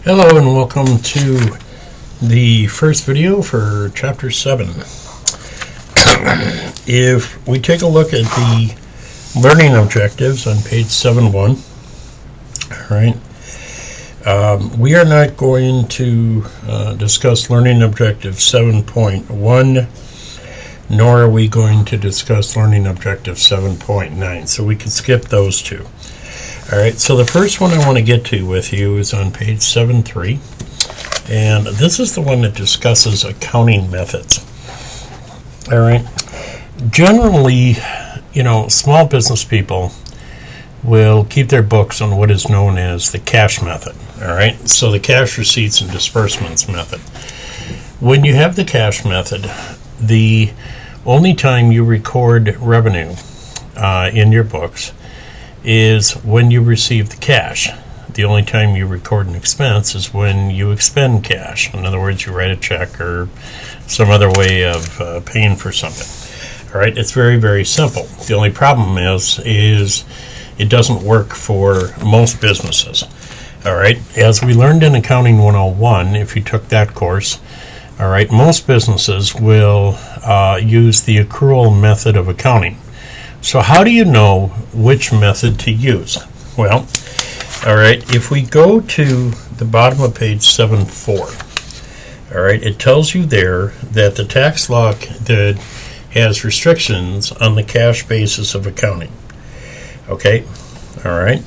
Hello and welcome to the first video for Chapter 7. If we take a look at the learning objectives on page 7.1, we are not going to discuss learning objective 7.1, nor are we going to discuss learning objective 7.9, so we can skip those two. Alright, so the first one I want to get to with you is on page 7.3, and this is the one that discusses accounting methods. Alright, generally, small business people will keep their books on what is known as the cash method. Alright, so the cash receipts and disbursements method. When you have the cash method, the only time you record revenue in your books is when you receive the cash. The only time you record an expense is when you expend cash. In other words, you write a check or some other way of paying for something. All right, it's very, very simple. The only problem is it doesn't work for most businesses. All right, as we learned in Accounting 101, if you took that course, all right, most businesses will use the accrual method of accounting. So how do you know which method to use? Well, all right, if we go to the bottom of page 7.4, all right, it tells you there that the tax law that has restrictions on the cash basis of accounting. Okay, all right,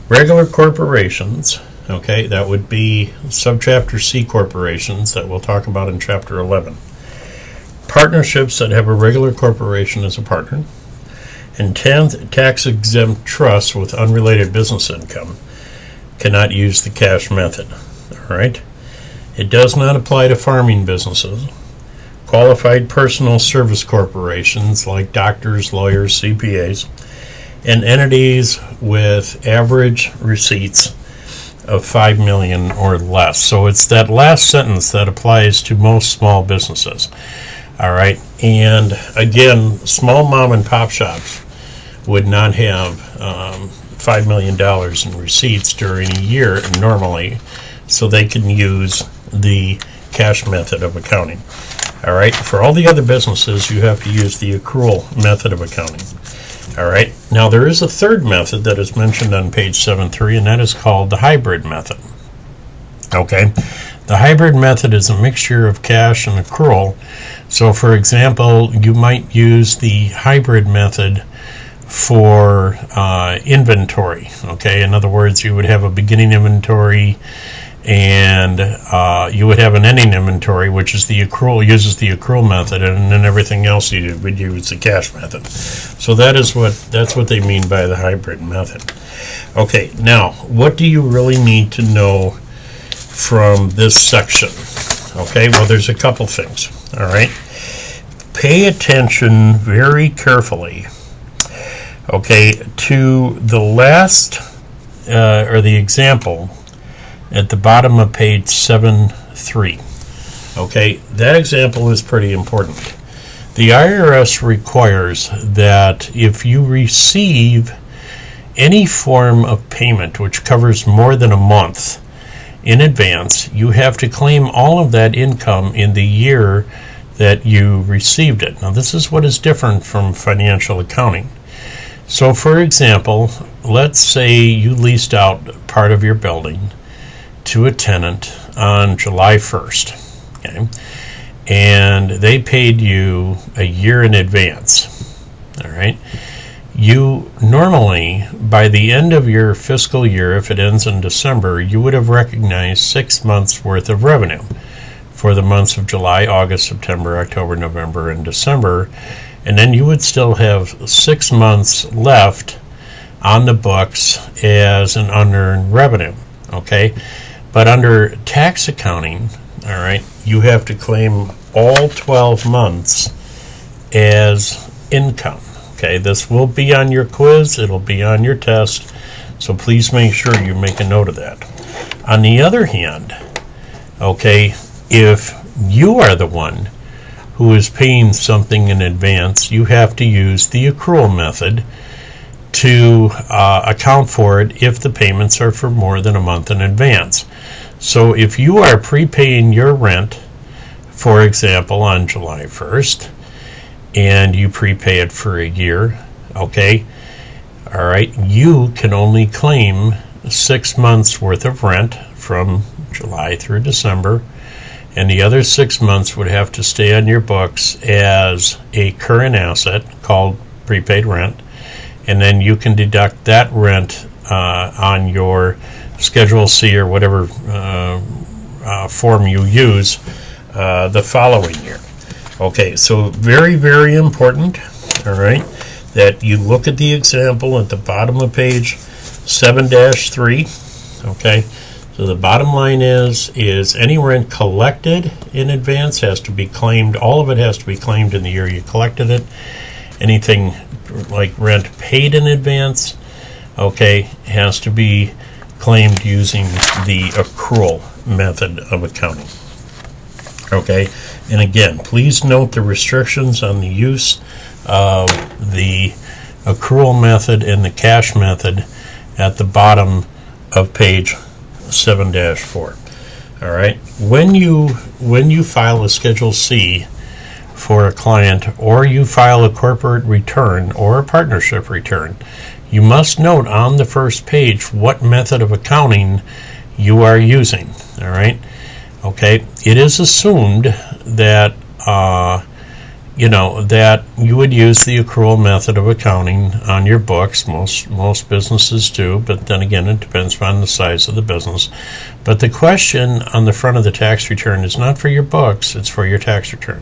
regular corporations, okay, that would be subchapter C corporations that we'll talk about in chapter 11. Partnerships that have a regular corporation as a partner, and tax-exempt trusts with unrelated business income cannot use the cash method. All right. It does not apply to farming businesses, qualified personal service corporations like doctors, lawyers, CPAs, and entities with average receipts of $5 million or less. So it's that last sentence that applies to most small businesses. All right. And again, small mom and pop shops would not have $5 million in receipts during a year normally, so they can use the cash method of accounting. All right, for all the other businesses, you have to use the accrual method of accounting. All right, now there is a third method that is mentioned on page 7.3, and that is called the hybrid method. Okay, the hybrid method is a mixture of cash and accrual. So, for example, you might use the hybrid method for inventory. Okay, in other words, you would have a beginning inventory and you would have an ending inventory, which is the accrual, uses the accrual method, and then everything else you would use the cash method. So that's what they mean by the hybrid method. Okay, now what do you really need to know from this section? Okay, well, there's a couple things. All right, pay attention very carefully, okay, to the last or the example at the bottom of page 7.3. Okay, that example is pretty important. The IRS requires that if you receive any form of payment which covers more than a month in advance, you have to claim all of that income in the year that you received it. Now, this is what is different from financial accounting. So, for example, let's say you leased out part of your building to a tenant on July 1st, okay, and they paid you a year in advance. All right. You normally, by the end of your fiscal year, if it ends in December, you would have recognized 6 months worth of revenue for the months of July, August, September, October, November, and December. And then you would still have 6 months left on the books as an unearned revenue, okay? But under tax accounting, all right, you have to claim all 12 months as income, okay? This will be on your quiz, it'll be on your test, so please make sure you make a note of that. On the other hand, okay, if you are the one who is paying something in advance, you have to use the accrual method to account for it if the payments are for more than a month in advance. So if you are prepaying your rent, for example, on July 1st, and you prepay it for a year, okay, all right, you can only claim 6 months worth of rent from July through December, and the other 6 months would have to stay on your books as a current asset called prepaid rent, and then you can deduct that rent on your Schedule C or whatever form you use the following year. Okay, so very, very important, all right, that you look at the example at the bottom of page 7-3, okay. So the bottom line is any rent collected in advance has to be claimed, all of it has to be claimed in the year you collected it. Anything like rent paid in advance, okay, has to be claimed using the accrual method of accounting. Okay, and again, please note the restrictions on the use of the accrual method and the cash method at the bottom of page 7-4. All right, when you file a Schedule C for a client, or you file a corporate return or a partnership return, you must note on the first page what method of accounting you are using. All right, okay, it is assumed that that you would use the accrual method of accounting on your books. Most businesses do, but then again, it depends upon the size of the business. But the question on the front of the tax return is not for your books, it's for your tax return.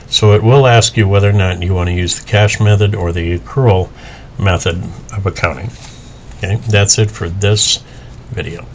So it will ask you whether or not you want to use the cash method or the accrual method of accounting. Okay, that's it for this video.